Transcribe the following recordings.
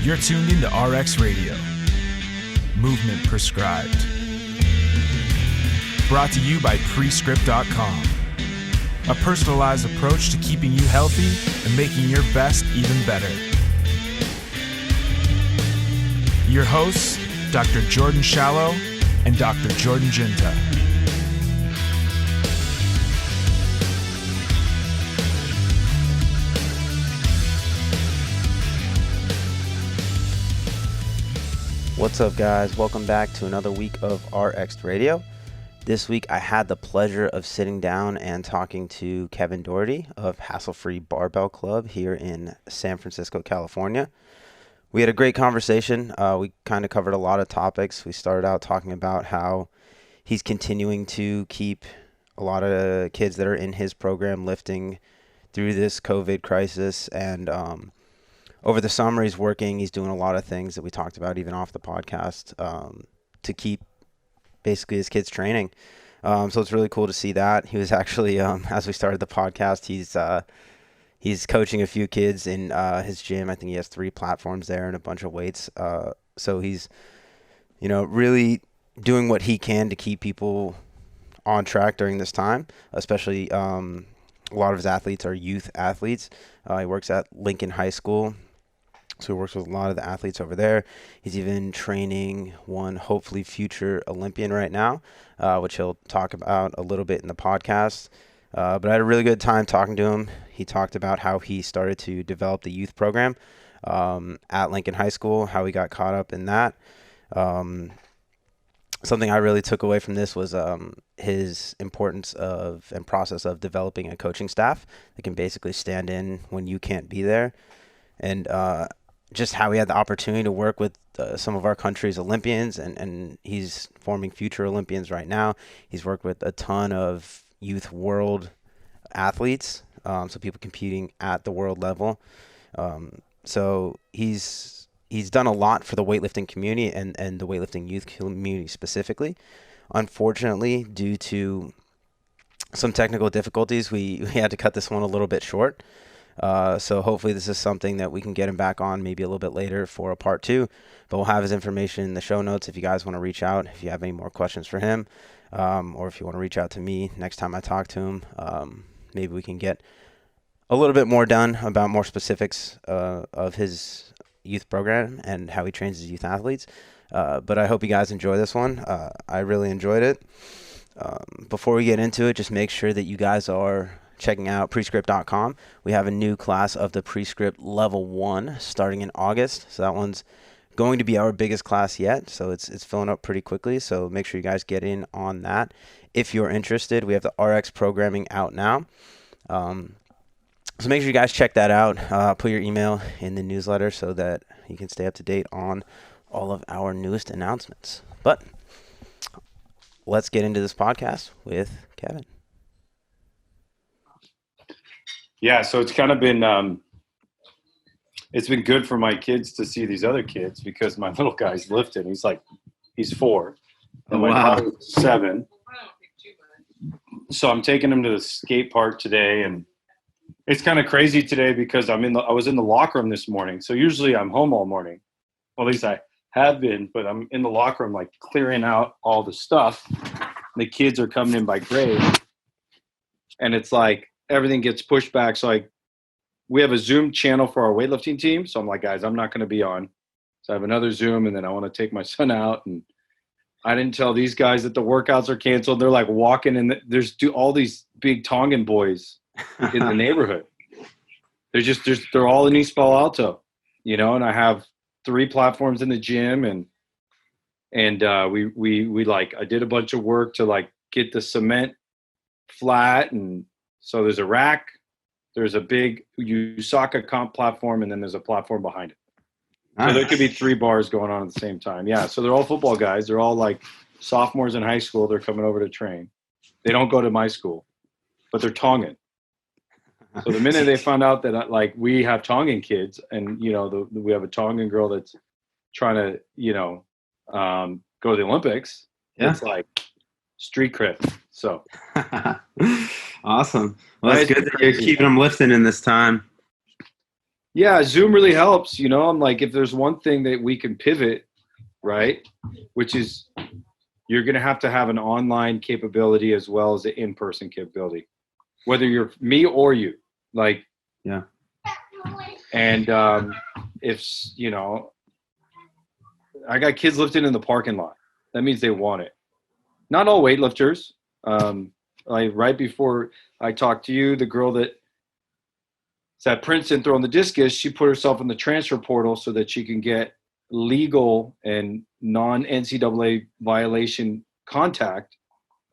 You're tuned into RX Radio. Movement prescribed. Brought to you by Prescript.com. A personalized approach to keeping you healthy and making your best even better. Your hosts, Dr. Jordan Shallow and Dr. Jordan Jiunta. What's up, guys? Welcome back to another week of RX'D Radio. This week I had the pleasure of sitting down and talking to Kevin Doherty of Hassle Free Barbell Club here in San Francisco, California. We had a great conversation. We kind of covered a lot of topics. We started out talking about how he's continuing to keep a lot of kids that are in his program lifting through this COVID crisis, and over the summer, he's doing a lot of things that we talked about even off the podcast to keep basically his kids training. So it's really cool to see that. He was actually, as we started the podcast, he's coaching a few kids in his gym. I think he has 3 platforms there and a bunch of weights. So he's, really doing what he can to keep people on track during this time, especially a lot of his athletes are youth athletes. He works at Lincoln High School. So he works with a lot of the athletes over there. He's even training one hopefully future Olympian right now, which he'll talk about a little bit in the podcast. But I had a really good time talking to him. He talked about how he started to develop the youth program at Lincoln High School, how he got caught up in that. Something I really took away from this was his importance of and process of developing a coaching staff that can basically stand in when you can't be there. And just how he had the opportunity to work with some of our country's Olympians, and he's forming future Olympians right now. He's worked with a ton of youth world athletes, so people competing at the world level. So he's done a lot for the weightlifting community and the weightlifting youth community specifically. Unfortunately, due to some technical difficulties, we had to cut this one a little bit short. So hopefully this is something that we can get him back on maybe a little bit later for a part 2, but we'll have his information in the show notes if you guys want to reach out, if you have any more questions for him, or if you want to reach out to me next time I talk to him. Maybe we can get a little bit more done about more specifics of his youth program and how he trains his youth athletes. But I hope you guys enjoy this one. I really enjoyed it. Before we get into it, just make sure that you guys are checking out Prescript.com. We have a new class of the Prescript Level 1 starting in August. So that one's going to be our biggest class yet. So it's filling up pretty quickly. So make sure you guys get in on that. If you're interested, we have the RX programming out now. So make sure you guys check that out. Put your email in the newsletter so that you can stay up to date on all of our newest announcements. But let's get into this podcast with Kevin. Yeah, so it's kind of been it's been good for my kids to see these other kids because my little guy's lifting. He's 4, and my daughter's 7. So I'm taking him to the skate park today, and it's kind of crazy today because I was in the locker room this morning. So usually I'm home all morning. Well, at least I have been, but I'm in the locker room like clearing out all the stuff. The kids are coming in by grade, and it's like everything gets pushed back. So we have a Zoom channel for our weightlifting team. So I'm like, guys, I'm not going to be on. So I have another Zoom, and then I want to take my son out. And I didn't tell these guys that the workouts are canceled. They're like walking in. There's all these big Tongan boys in the neighborhood. They're all in East Palo Alto, and I have 3 platforms in the gym, and I did a bunch of work to like get the cement flat, and so there's a rack, there's a big Usaka comp platform, and then there's a platform behind it. Nice. So there could be 3 bars going on at the same time. Yeah, so they're all football guys. They're all like sophomores in high school. They're coming over to train. They don't go to my school, but they're Tongan. So the minute they found out that we have Tongan kids, and we have a Tongan girl that's trying to go to the Olympics, It's like street cred. So awesome. Well, that's good that you're keeping them lifting in this time. Yeah, Zoom really helps. You know, I'm like, if there's one thing that we can pivot, right, which is you're going to have an online capability as well as an in-person capability, whether you're me or you. Like, Yeah. and if, you know, I got kids lifting in the parking lot. That means they want it. Not all weightlifters. Like right before I talked to you, the girl that's at Princeton throwing the discus, she put herself in the transfer portal so that she can get legal and non-NCAA violation contact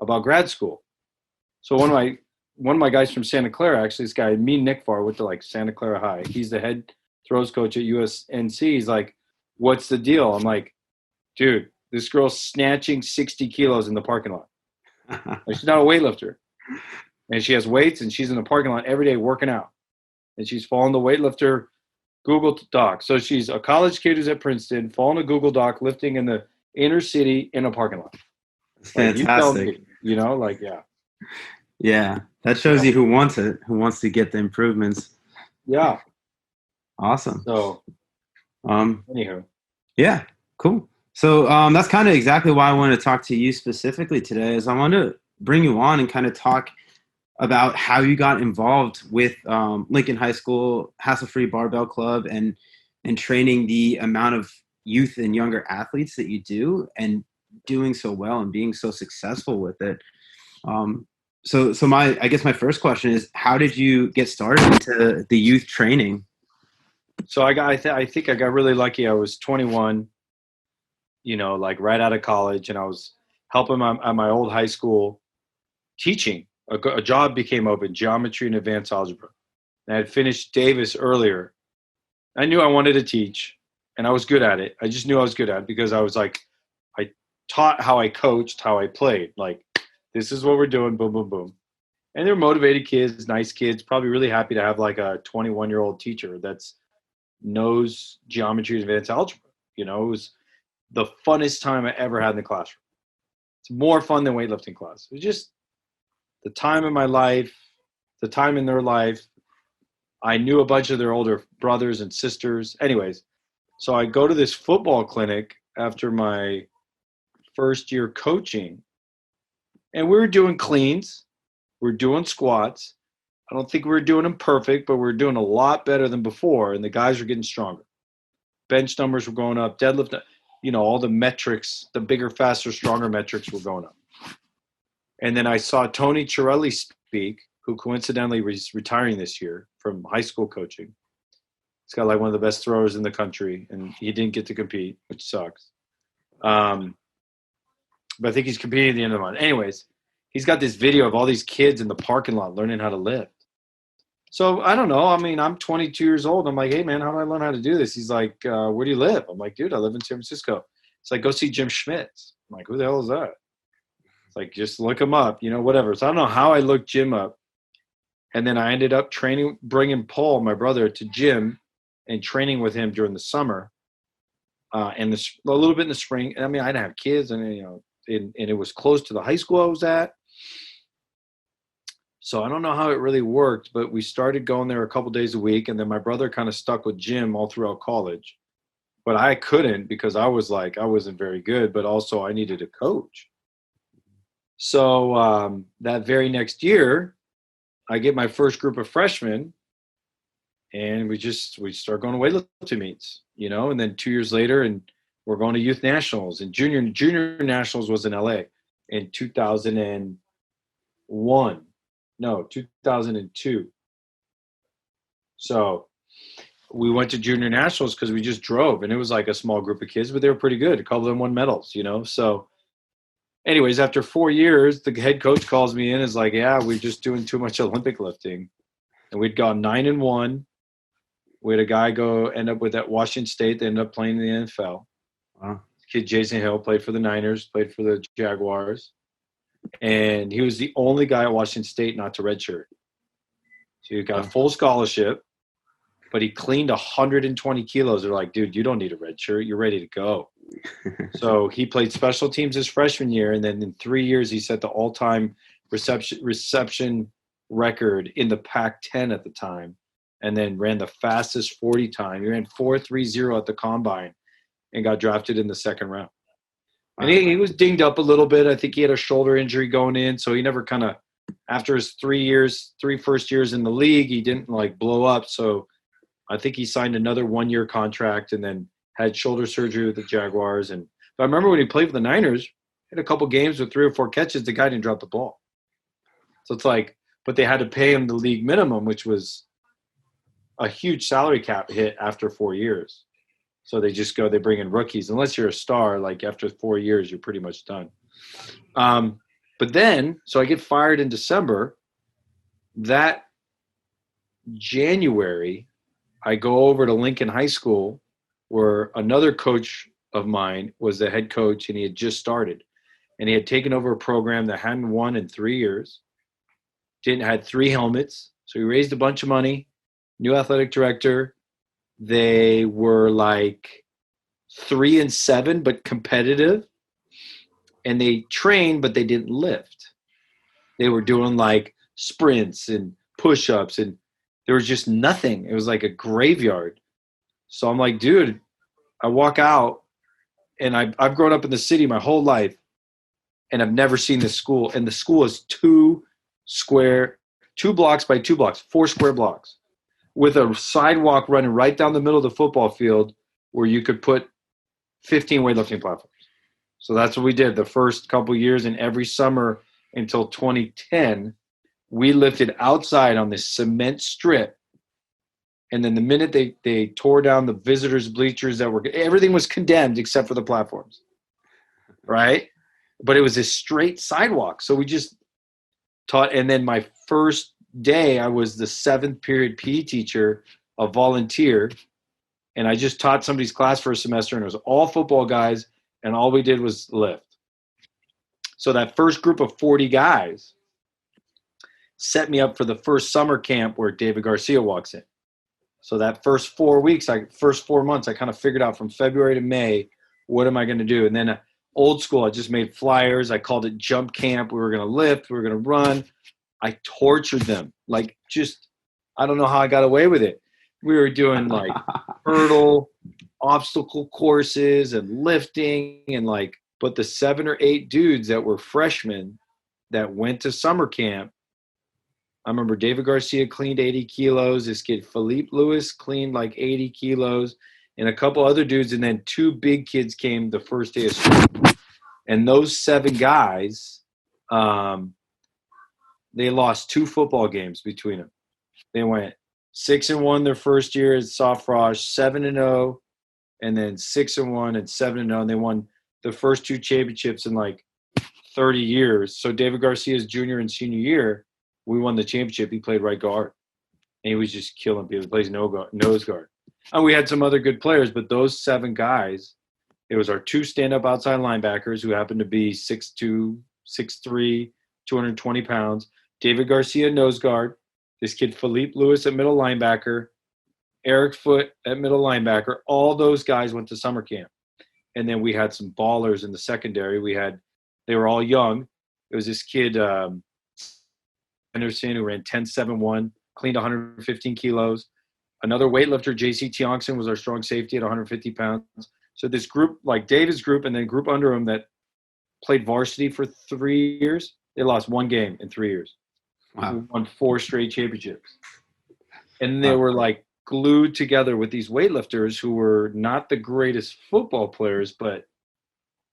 about grad school. So one of my guys from Santa Clara, actually, this guy, me and Nick Farr, went to like Santa Clara High. He's the head throws coach at USNC. He's like, what's the deal? I'm like, dude, this girl's snatching 60 kilos in the parking lot. Like, she's not a weightlifter. And she has weights, and she's in the parking lot every day working out. And she's following the weightlifter Google Doc. So she's a college kid who's at Princeton, following a Google Doc, lifting in the inner city in a parking lot. It's Like, fantastic. you tell me, you know, like, yeah. Yeah. That shows you who wants it, who wants to get the improvements. Yeah. Awesome. So, anywho. Yeah, cool. So that's kind of exactly why I wanted to talk to you specifically today, is I want to bring you on and kind of talk about how you got involved with Lincoln High School Hassle Free Barbell Club and training the amount of youth and younger athletes that you do, and doing so well and being so successful with it. So I guess my first question is, how did you get started into the youth training? So I think I got really lucky. I was 21, you know, like right out of college, and I was helping at my old high school teaching. A job became open, geometry and advanced algebra. And I had finished Davis earlier. I knew I wanted to teach, and I was good at it. I just knew I was good at it because I was like, I taught how I coached, how I played. Like, this is what we're doing, boom, boom, boom. And they're motivated kids, nice kids, probably really happy to have like a 21-year-old teacher that's knows geometry and advanced algebra. You know, it was the funnest time I ever had in the classroom. It's more fun than weightlifting class. It was just the time in my life, the time in their life. I knew a bunch of their older brothers and sisters. Anyways, so I go to this football clinic after my first year coaching, and we were doing cleans. We were doing squats. I don't think we were doing them perfect, but we were doing a lot better than before, and the guys were getting stronger. Bench numbers were going up, deadlift, you know, all the metrics, the bigger, faster, stronger metrics were going up. And then I saw Tony Chiarelli speak, who coincidentally was retiring this year from high school coaching. He's got like one of the best throwers in the country, and he didn't get to compete, which sucks. But I think he's competing at the end of the month. Anyways, he's got this video of all these kids in the parking lot learning how to lift. So I don't know. I mean, I'm 22 years old. I'm like, hey, man, how do I learn how to do this? He's like, where do you live? I'm like, dude, I live in San Francisco. It's like, go see Jim Schmitz. I'm like, who the hell is that? It's like, just look him up, you know, whatever. So I don't know how I looked Jim up. And then I ended up bringing Paul, my brother, to Jim and training with him during the summer and a little bit in the spring. And I mean, I didn't have kids, and, you know, and it was close to the high school I was at. So I don't know how it really worked, but we started going there a couple days a week. And then my brother kind of stuck with Jim all throughout college. But I couldn't, because I was like, I wasn't very good, but also I needed a coach. So that very next year, I get my first group of freshmen, and we start going to weightlifting meets, you know, and then 2 years later, and we're going to youth nationals, and junior nationals was in LA in 2002. So we went to junior nationals because we just drove, and it was like a small group of kids, but they were pretty good. A couple of them won medals, you know. So anyways, after 4 years, the head coach calls me in and is like, yeah, we're just doing too much Olympic lifting. And we'd gone 9-1. We had a guy end up with at Washington State. They ended up playing in the NFL. Wow. Kid Jason Hill played for the Niners, played for the Jaguars. And he was the only guy at Washington State not to redshirt. So he got a full scholarship, but he cleaned 120 kilos. They're like, dude, you don't need a redshirt. You're ready to go. So he played special teams his freshman year, and then in 3 years he set the all-time reception record in the Pac-10 at the time, and then ran the fastest 40 time. He ran 4.30 at the combine and got drafted in the second round. And he was dinged up a little bit. I think he had a shoulder injury going in, so he never kind of, after his 3 first years in the league, he didn't like blow up. So I think he signed another 1-year contract and then had shoulder surgery with the Jaguars. But I remember when he played for the Niners, had a couple games with 3 or 4 catches, the guy didn't drop the ball. So it's like, but they had to pay him the league minimum, which was a huge salary cap hit after 4 years. So they bring in rookies. Unless you're a star, like after 4 years, you're pretty much done. But then, so I get fired in December. That January, I go over to Lincoln High School, where another coach of mine was the head coach, and he had just started. And he had taken over a program that hadn't won in 3 years, had 3 helmets. So he raised a bunch of money, new athletic director. They were like 3-7, but competitive. And they trained, but they didn't lift. They were doing like sprints and push-ups, and there was just nothing. It was like a graveyard. So I'm like, dude, I walk out, and I've grown up in the city my whole life, and I've never seen this school. And the school is 2 blocks by 2 blocks, 4 square blocks, with a sidewalk running right down the middle of the football field where you could put 15 weightlifting platforms. So that's what we did the first couple years, and every summer until 2010, we lifted outside on this cement strip. And then the minute they tore down the visitors' bleachers, everything was condemned except for the platforms, right? But it was a straight sidewalk. So we just taught. And then my first day, I was the 7th period PE teacher, a volunteer, and I just taught somebody's class for a semester, and it was all football guys, and all we did was lift. So that first group of 40 guys set me up for the first summer camp where David Garcia walks in. So that first 4 months, I kind of figured out from February to May, what am I going to do? And then old school, I just made flyers. I called it jump camp. We were going to lift. We were going to run. I tortured them. Like, just, I don't know how I got away with it. We were doing like hurdle, obstacle courses and lifting, and like, but the 7 or 8 dudes that were freshmen that went to summer camp, I remember David Garcia cleaned 80 kilos. This kid, Philippe Lewis, cleaned like 80 kilos, and a couple other dudes. And then 2 big kids came the first day of school. And those 7 guys, they lost 2 football games between them. They went 6-1 their first year at Soft Frosh, 7-0, and then 6-1 and 7-0. And they won the first 2 championships in like 30 years. So David Garcia's junior and senior year, we won the championship. He played right guard, and he was just killing people. He plays nose guard. And we had some other good players, but those 7 guys, it was our 2 stand-up outside linebackers who happened to be 6'2", 6'3", 220 pounds. David Garcia, nose guard. This kid, Philippe Lewis, at middle linebacker. Eric Foote at middle linebacker. All those guys went to summer camp. And then we had some ballers in the secondary. They were all young. It was this kid, Anderson, who ran 10.71, cleaned 115 kilos. Another weightlifter, J.C. Tiongson, was our strong safety at 150 pounds. So this group, like David's group, and then group under him that played varsity for 3 years, they lost 1 game in 3 years. Wow. We won 4 straight championships. And they were like glued together with these weightlifters who were not the greatest football players, but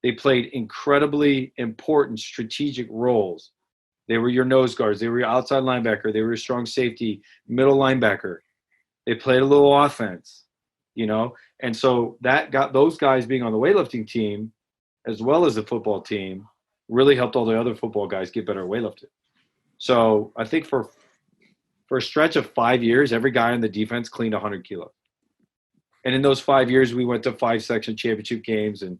they played incredibly important strategic roles. They were your nose guards. They were your outside linebacker. They were your strong safety, middle linebacker. They played a little offense, you know? And so that got those guys being on the weightlifting team as well as the football team really helped all the other football guys get better at weightlifting. So I think for a stretch of 5 years, every guy on the defense cleaned 100 kilos. And in those 5 years, we went to 5 section championship games, and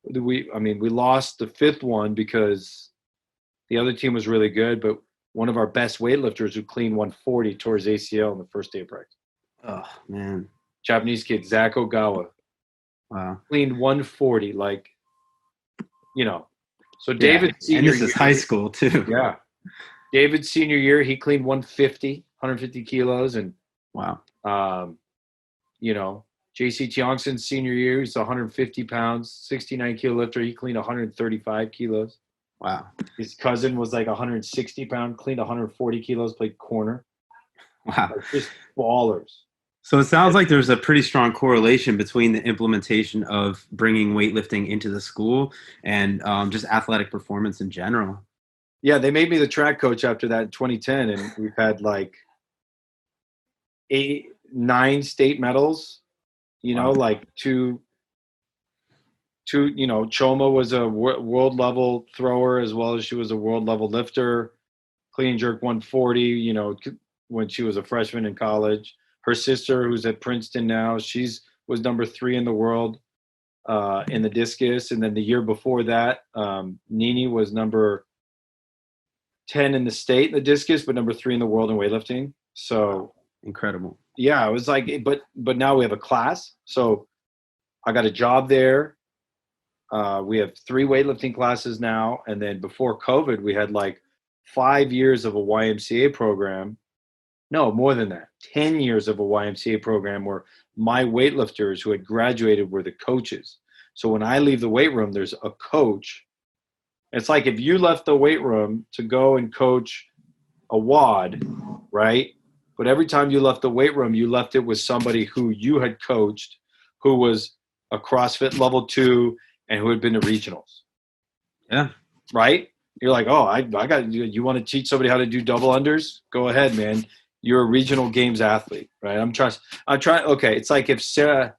we lost the 5th one because the other team was really good, but one of our best weightlifters who cleaned 140 tore his ACL on the first day of practice. Oh, man. Japanese kid, Zach Ogawa. Wow. Cleaned 140, like, you know. So David senior and this is high school, too. Yeah. David's senior year, he cleaned 150 kilos, and Wow. You know, JC Tiangson's senior year, he's 150 pounds, 69 kilo lifter. He cleaned 135 kilos. Wow. His cousin was like 160 pound, cleaned 140 kilos, played corner. Wow. Like, just ballers. So it sounds like there's a pretty strong correlation between the implementation of bringing weightlifting into the school and just athletic performance in general. Yeah, they made me the track coach after that in 2010, and we've had like 9 state medals. You know, Wow. like two. You know, Choma was a world level thrower as well as she was a world level lifter. Clean and jerk 140. You know, when she was a freshman in college. Her sister, who's at Princeton now, was number 3 in the world in the discus. And then the year before that, Nini was number 10 in the state in the discus, but number 3 in the world in weightlifting. So incredible. Yeah, it was like, but now we have a class. So I got a job there. We have 3 weightlifting classes now. And then before COVID, we had like 5 years of a YMCA program. No, more than that. 10 years of a YMCA program where my weightlifters who had graduated were the coaches. So when I leave the weight room, there's a coach. It's like if you left the weight room to go and coach a WOD, right? But every time you left the weight room, you left it with somebody who you had coached, who was a CrossFit level 2 and who had been to regionals. Yeah. Right? You're like, oh, I got you want to teach somebody how to do double unders? Go ahead, man. You're a regional games athlete, right? I'm trying. Okay, it's like if Sarah,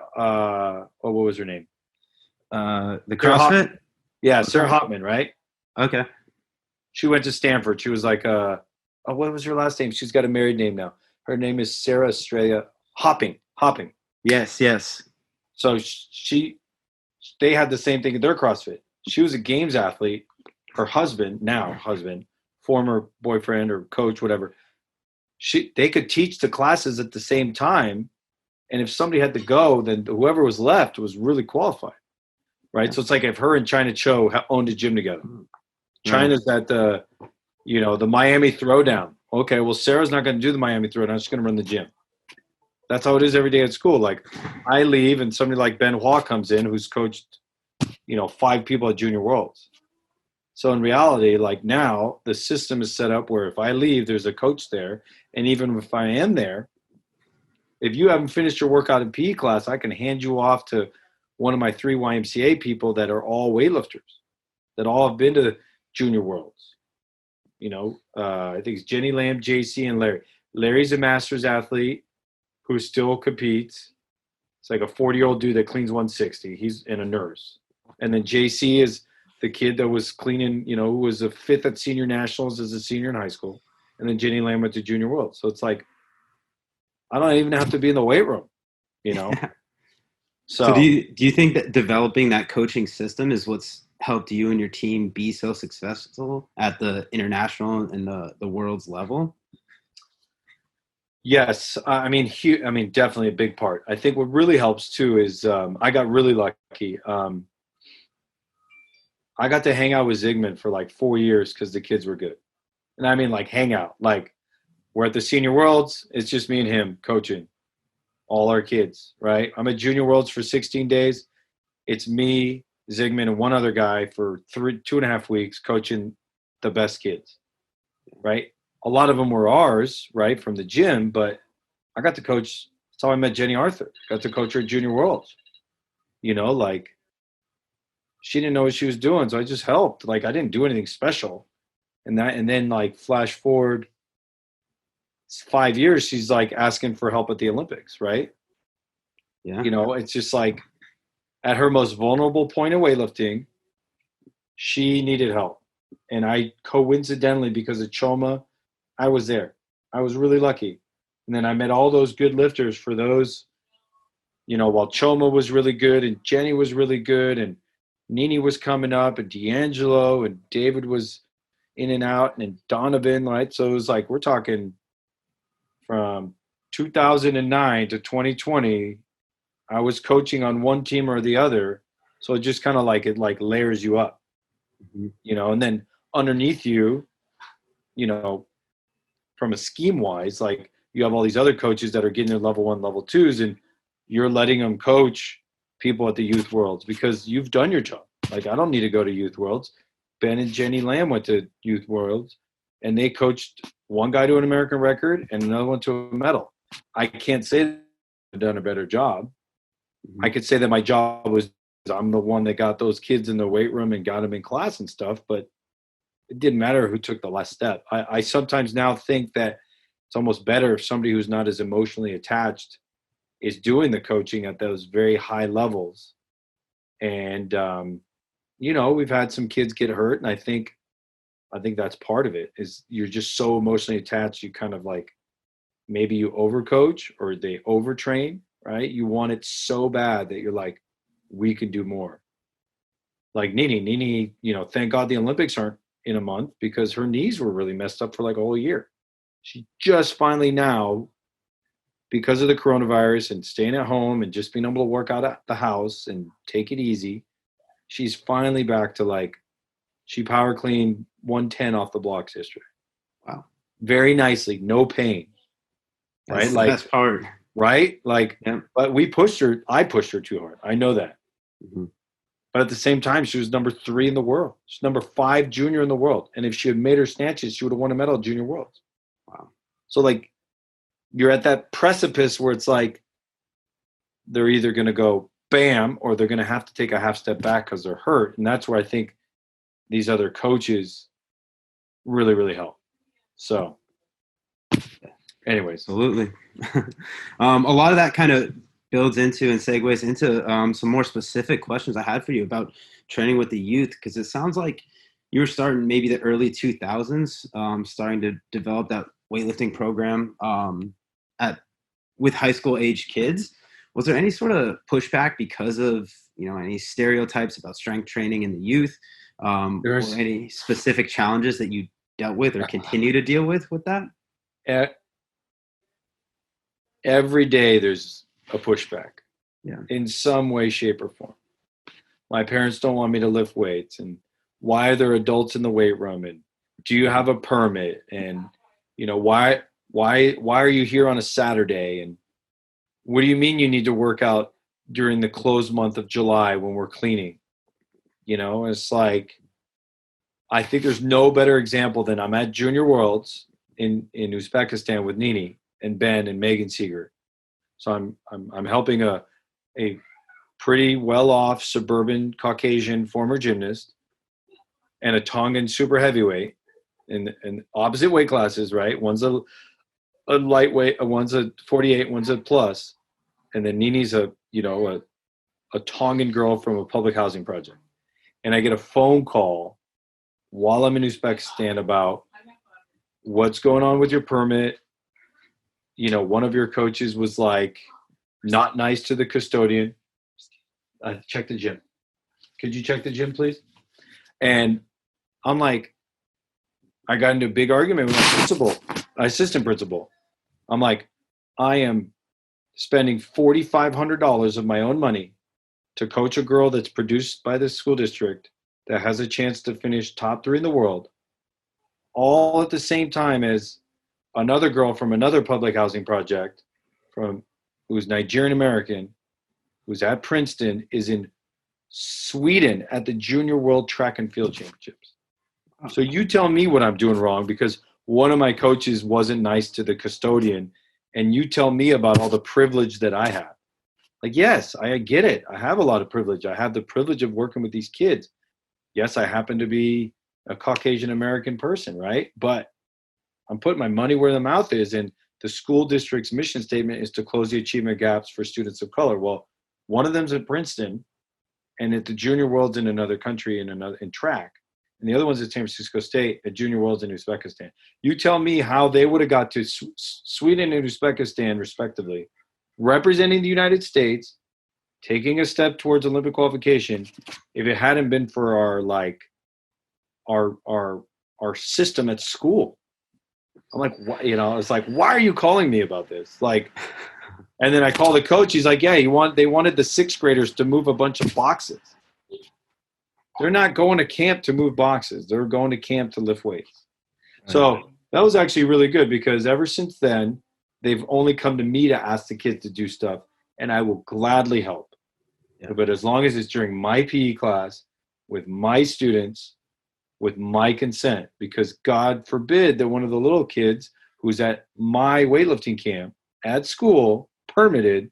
what was her name? The CrossFit? Yeah, Sarah Hopman, right? Okay. She went to Stanford. She was like, what was her last name? She's got a married name now. Her name is Sarah Estrella Hopping. Yes. So they had the same thing in their CrossFit. She was a games athlete. Her husband, former boyfriend or coach, whatever, they could teach the classes at the same time. And if somebody had to go, then whoever was left was really qualified. Right. Yeah. So it's like if her and China Cho owned a gym together. Right. China's at the Miami Throwdown. Okay, well, Sarah's not going to do the Miami Throwdown. She's going to run the gym. That's how it is every day at school. Like I leave and somebody like Ben Hua comes in who's coached, 5 people at Junior Worlds. So in reality, like now the system is set up where if I leave, there's a coach there. And even if I am there, if you haven't finished your workout in PE class, I can hand you off to one of my 3 YMCA people that are all weightlifters, that all have been to Junior Worlds. I think it's Jenny Lamb, JC, and Larry. Larry's a master's athlete who still competes. It's like a 40-year-old dude that cleans 160. He's in a nurse. And then JC is the kid that was cleaning, who was a 5th at senior nationals as a senior in high school. And then Jenny Lamb went to Junior World. So it's like, I don't even have to be in the weight room, So do you think that developing that coaching system is what's helped you and your team be so successful at the international and the world's level? Yes. I mean, definitely a big part. I think what really helps too is I got really lucky. I got to hang out with Zygmunt for like 4 years because the kids were good. And I mean, like hang out. Like we're at the Senior Worlds. It's just me and him coaching all our kids, right? I'm at Junior Worlds for 16 days. It's me, Zygmunt, and one other guy for 2.5 weeks coaching the best kids, right? A lot of them were ours, right, from the gym, but I got to coach. That's how I met Jenny Arthur. Got to coach her at Junior Worlds. Like she didn't know what she was doing, so I just helped. Like I didn't do anything special. And then like flash forward 5 years, she's like asking for help at the Olympics, right? Yeah. It's just like at her most vulnerable point of weightlifting, she needed help. And I coincidentally, because of Choma, I was there. I was really lucky. And then I met all those good lifters for those, while Choma was really good and Jenny was really good and Nini was coming up and D'Angelo and David was in and out and Donovan, right? So it was like, we're talking from 2009 to 2020, I was coaching on one team or the other. So it just kind of like, it like layers you up, and then underneath you, from a scheme wise, like you have all these other coaches that are getting their level 1, level 2s, and you're letting them coach people at the Youth Worlds because you've done your job. Like, I don't need to go to Youth Worlds. Ben and Jenny Lamb went to Youth Worlds, and they coached one guy to an American record and another one to a medal. I can't say I've done a better job. Mm-hmm. I could say that my job was, I'm the one that got those kids in the weight room and got them in class and stuff, but it didn't matter who took the last step. I sometimes now think that it's almost better if somebody who's not as emotionally attached is doing the coaching at those very high levels. And, we've had some kids get hurt, and I think that's part of it, is you're just so emotionally attached. You kind of like, maybe you overcoach or they overtrain, right? You want it so bad that you're like, we can do more. Like Nini, thank God the Olympics aren't in a month, because her knees were really messed up for like a whole year. She just finally now, because of the coronavirus and staying at home and just being able to work out at the house and take it easy, she's finally back to like, she power cleaned 110 off the blocks yesterday. Wow. Very nicely, no pain. That's right? the Like, best part. right? Like, Yeah. but I pushed her too hard. I know that. Mm-hmm. But at the same time, she was number 3 in the world. She's number 5 junior in the world. And if she had made her snatches, she would have won a medal at Junior Worlds. Wow. So, like, you're at that precipice where it's like they're either going to go bam, or they're going to have to take a half step back because they're hurt. And that's where I think these other coaches really, really help. So, anyways. Absolutely. A lot of that kind of builds into and segues into some more specific questions I had for you about training with the youth, because it sounds like you were starting maybe the early 2000s, starting to develop that weightlifting program with high school age kids. Was there any sort of pushback because of any stereotypes about strength training in the youth, or any specific challenges that you dealt with or continue to deal with that? Every day there's a pushback, in some way, shape, or form. My parents don't want me to lift weights, and why are there adults in the weight room, and do you have a permit, and why are you here on a Saturday, and what do you mean you need to work out during the closed month of July when we're cleaning? It's like, I think there's no better example than I'm at Junior Worlds in Uzbekistan with Nini and Ben and Megan Seeger. So I'm helping a pretty well-off suburban Caucasian former gymnast and a Tongan super heavyweight in opposite weight classes, right? One's a lightweight, one's a 48, one's a plus, and then Nini's a Tongan girl from a public housing project. And I get a phone call while I'm in Uzbekistan about what's going on with your permit. One of your coaches was like not nice to the custodian. Check the gym. Could you check the gym, please? And I'm like, I got into a big argument with my assistant principal. I'm like, I am spending $4,500 of my own money to coach a girl that's produced by the school district that has a chance to finish top 3 in the world, all at the same time as another girl from another public housing project who's Nigerian American, who's at Princeton, is in Sweden at the Junior World Track and Field Championships. So you tell me what I'm doing wrong because one of my coaches wasn't nice to the custodian, and you tell me about all the privilege that I have. Like, yes, I get it. I have a lot of privilege. I have the privilege of working with these kids. Yes, I happen to be a Caucasian American person, right? But I'm putting my money where the mouth is, and the school district's mission statement is to close the achievement gaps for students of color. Well, one of them's at Princeton, and at the Junior Worlds in another country in track, and the other one's at San Francisco State at Junior Worlds in Uzbekistan. You tell me how they would have got to Sweden and Uzbekistan, respectively, representing the United States, taking a step towards Olympic qualification, if it hadn't been for our system at school. I'm like, it's like, why are you calling me about this? Like, and then I call the coach. He's like, yeah, they wanted the 6th graders to move a bunch of boxes. They're not going to camp to move boxes. They're going to camp to lift weights. So that was actually really good because ever since then, they've only come to me to ask the kids to do stuff, and I will gladly help. Yeah. But as long as it's during my PE class, with my students, with my consent, because God forbid that one of the little kids who's at my weightlifting camp at school, permitted,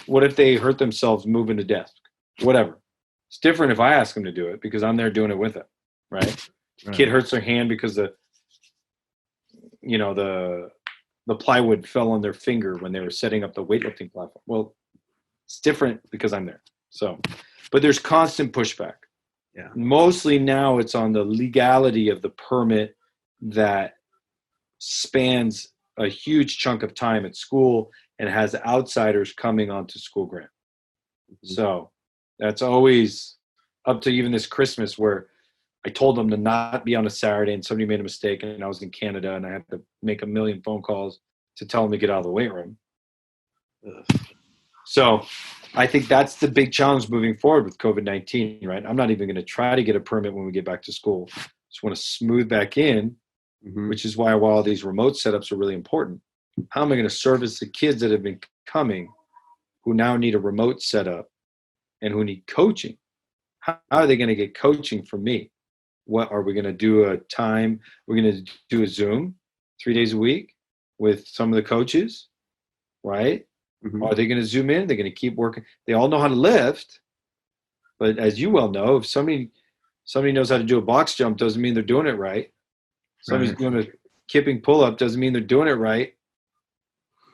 what if they hurt themselves moving a desk? Whatever. It's different if I ask them to do it because I'm there doing it with them, right? Kid hurts their hand because the plywood fell on their finger when they were setting up the weightlifting platform. Well, it's different because I'm there. So, but there's constant pushback. Yeah. Mostly now it's on the legality of the permit that spans a huge chunk of time at school and has outsiders coming onto school grant. So that's always up to even this Christmas where I told them to not be on a Saturday and somebody made a mistake and I was in Canada and I had to make a million phone calls to tell them to get out of the weight room. So I think that's the big challenge moving forward with COVID-19, right? I'm not even going to try to get a permit when we get back to school. Just want to smooth back in, which is why while these remote setups are really important, how am I going to service the kids that have been coming who now need a remote setup and who need coaching? How are they going to get coaching from me? What are we going to do a time? We're going to do a Zoom 3 days a week with some of the coaches, right? Are they going to Zoom in? They're going to keep working. They all know how to lift, but as you well know, if somebody knows how to do a box jump, doesn't mean they're doing it right. Somebody's doing a kipping pull-up, doesn't mean they're doing it right.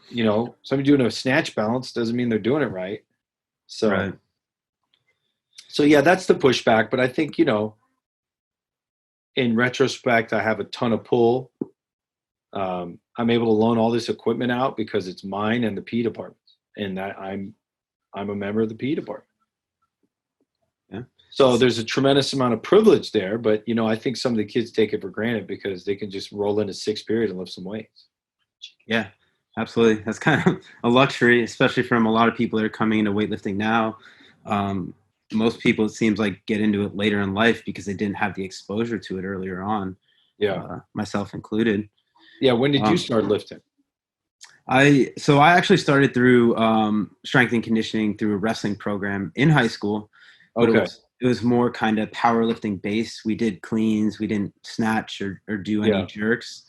You know, somebody doing a snatch balance doesn't mean they're doing it right. So, so yeah, that's the pushback. But I think, you know, in retrospect, I have a ton of pull. I'm able to loan all this equipment out because it's mine and the PE department, and that I'm a member of the PE department. Yeah. So there's a tremendous amount of privilege there, but you know, I think some of the kids take it for granted because they can just roll into sixth period and lift some weights. Yeah, absolutely. That's kind of a luxury, especially from a lot of people that are coming into weightlifting now. Most people, it seems like, get into it later in life because they didn't have the exposure to it earlier on. Yeah. Myself included. Yeah. When did you start lifting? I actually started through strength and conditioning through a wrestling program in high school. Okay. It was more kind of powerlifting based. We did cleans. We didn't snatch or do any jerks.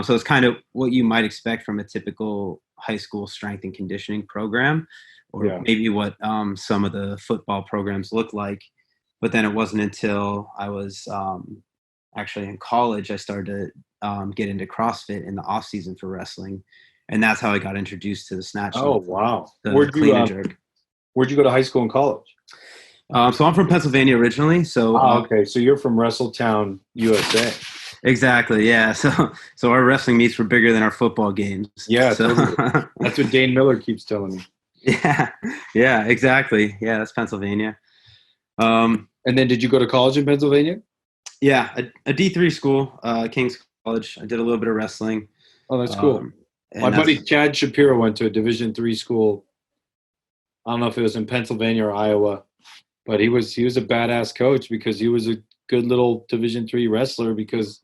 So it's kind of what you might expect from a typical high school strength and conditioning program, or maybe what some of the football programs look like. But then it wasn't until I was actually in college I started to get into CrossFit in the off season for wrestling, and that's how I got introduced to the snatch. Oh wow! Where'd you go to high school and college? So I'm from Pennsylvania originally. So okay, so you're from Wrestletown, USA. Exactly. Yeah. So our wrestling meets were bigger than our football games. Yeah. So, that's what Dane Miller keeps telling me. Yeah. Yeah. Exactly. Yeah. That's Pennsylvania. And then did you go to college in Pennsylvania? Yeah, a D3 school, King's College. I did a little bit of wrestling. Oh, that's cool. My buddy Chad Shapiro went to a Division III school. I don't know if it was in Pennsylvania or Iowa, but he was a badass coach because he was a good little Division III wrestler, because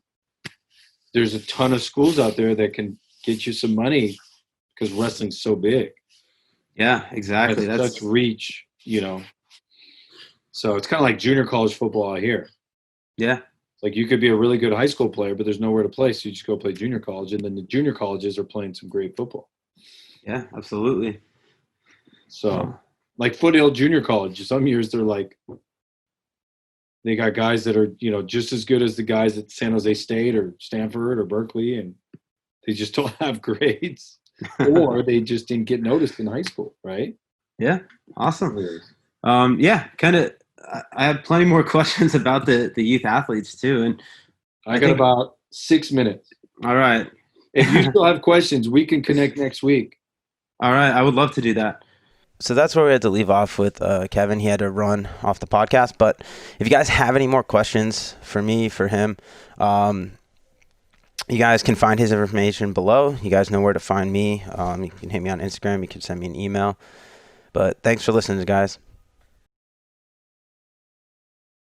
there's a ton of schools out there that can get you some money because wrestling's so big. Yeah, exactly. That's such reach, you know. So it's kind of like junior college football out here. Yeah. Like you could be a really good high school player, but there's nowhere to play, so you just go play junior college, and then the junior colleges are playing some great football. Yeah, absolutely. So, like Foothill Junior College, some years they're like, they got guys that are, you know, just as good as the guys at San Jose State or Stanford or Berkeley, and they just don't have grades, or they just didn't get noticed in high school, right? Yeah, awesome. Yeah, kind of. I have plenty more questions about the youth athletes too, and I got about 6 minutes. All right. If you still have questions, we can connect next week. All right, I would love to do that. So that's where we had to leave off with Kevin. He had to run off the podcast. But if you guys have any more questions for me, for him, you guys can find his information below. You guys know where to find me. You can hit me on Instagram. You can send me an email. But thanks for listening, guys.